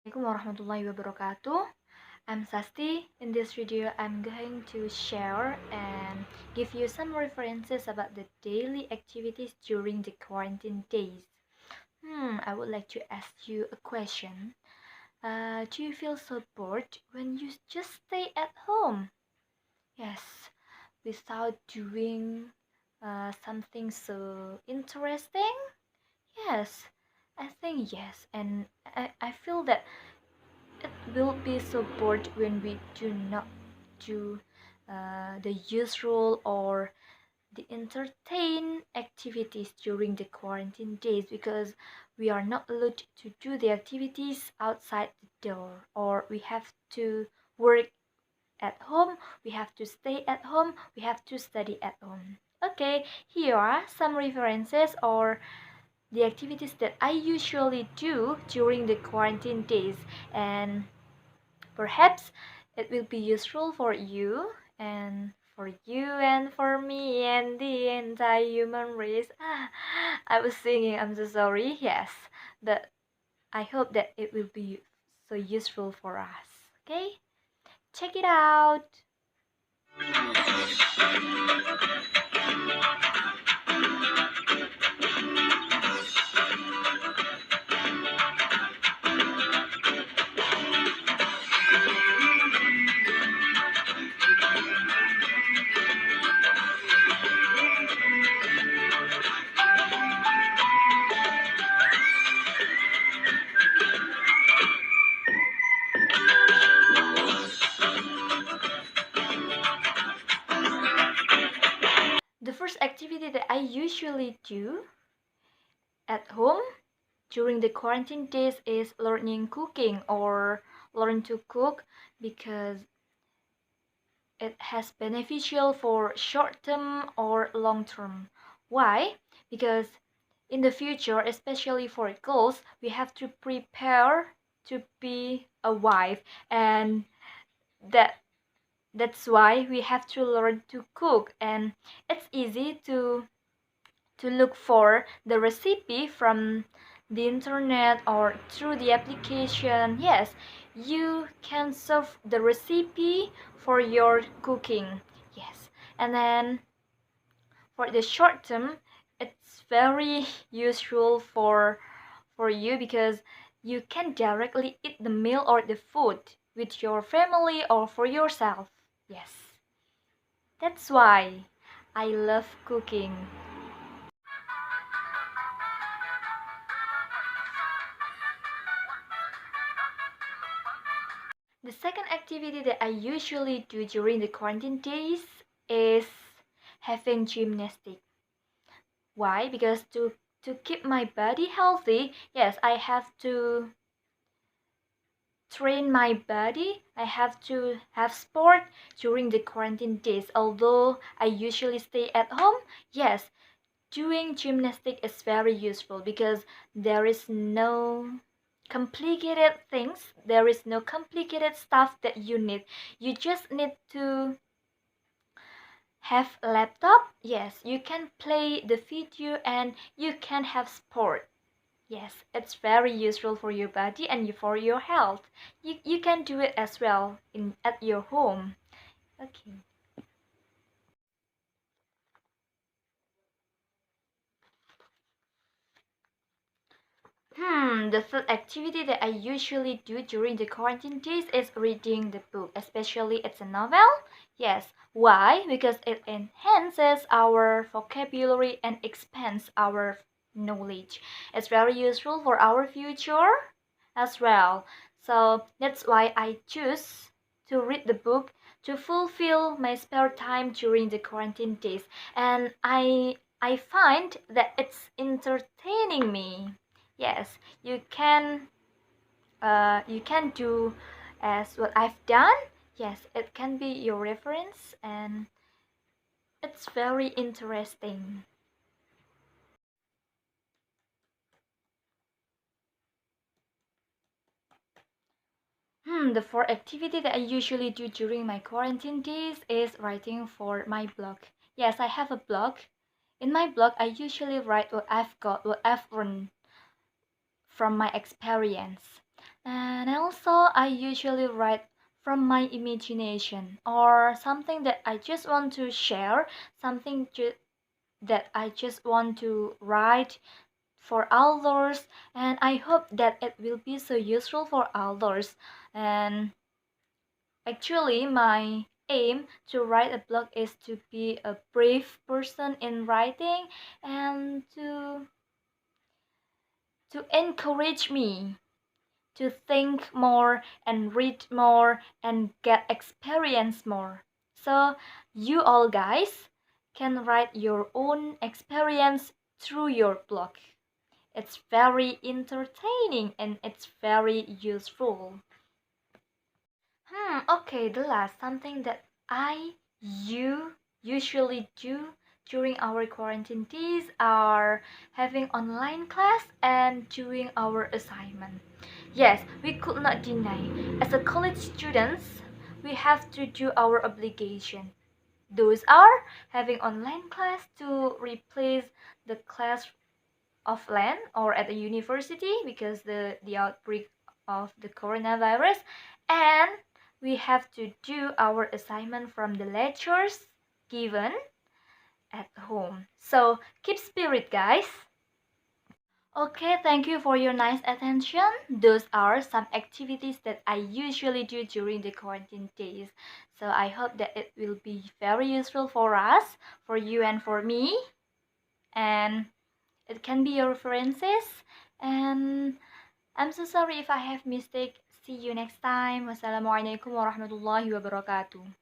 Assalamualaikum warahmatullahi wabarakatuh. I'm Sasti. In this video, I'm going to share and give you some references about the daily activities during the quarantine days. I would like to ask you a question. Do you feel so bored when you just stay at home? Yes, without doing something so interesting? Yes, I think yes, and I feel that it will be so bored when we do not do the usual or the entertain activities during the quarantine days because we are not allowed to do the activities outside the door, or we have to work at home, we have to stay at home, we have to study at home. Okay, here are some references or the activities that I usually do during the quarantine days, and perhaps it will be useful for you and for me and the entire human race. I was singing, I'm so sorry. Yes, but I hope that it will be so useful for us. Okay, check it out. The first activity that I usually do at home during the quarantine days is learning cooking or learn to cook because it has beneficial for short term or long term. Why? Because in the future, especially for girls, we have to prepare to be a wife, and that that's why we have to learn to cook. And it's easy to look for the recipe from the internet or through the application. Yes, you can serve the recipe for your cooking. Yes, and then for the short term, it's very useful for you because you can directly eat the meal or the food with your family or for yourself. Yes, that's why I love cooking. The second activity that I usually do during the quarantine days is having gymnastics. Why? Because to keep my body healthy, yes, I have to train my body. I have to have sport during the quarantine days. Although I usually stay at home, yes, doing gymnastics is very useful because there is no complicated things, there is no complicated stuff that you need. You just need to have a laptop. Yes, you can play the video and you can have sport. Yes, it's very useful for your body and for your health. You can do it as well in at your home. Okay. The third activity that I usually do during the quarantine days is reading the book, especially it's a novel. Yes, why? Because it enhances our vocabulary and expands our knowledge. It's very useful for our future as well. So that's why I choose to read the book to fulfill my spare time during the quarantine days. And I find that it's entertaining me. Yes, you can do as what I've done. Yes, it can be your reference and it's very interesting. The fourth activity that I usually do during my quarantine days is writing for my blog. Yes, I have a blog. In my blog, I usually write what I've got, what I've learned from my experience. And I I usually write from my imagination or something that I just want to share, something that I just want to write for others, and I hope that it will be so useful for others. And actually, my aim to write a blog is to be a brave person in writing and to encourage me to think more and read more and get experience more. So you all guys can write your own experience through your blog. It's very entertaining and it's very useful. Okay, the last something that you usually do during our quarantine days are having online class and doing our assignment. Yes, we could not deny. As a college students, we have to do our obligation. Those are having online class to replace the class offline or at a university because the outbreak of the coronavirus, and we have to do our assignment from the lectures given at home. So keep spirit, guys. Okay, thank you for your nice attention. Those are some activities that I usually do during the quarantine days. So I hope that it will be very useful for us, for you and for me. And it can be your references. And I'm so sorry if I have mistake. See you next time. Wassalamualaikum warahmatullahi wabarakatuh.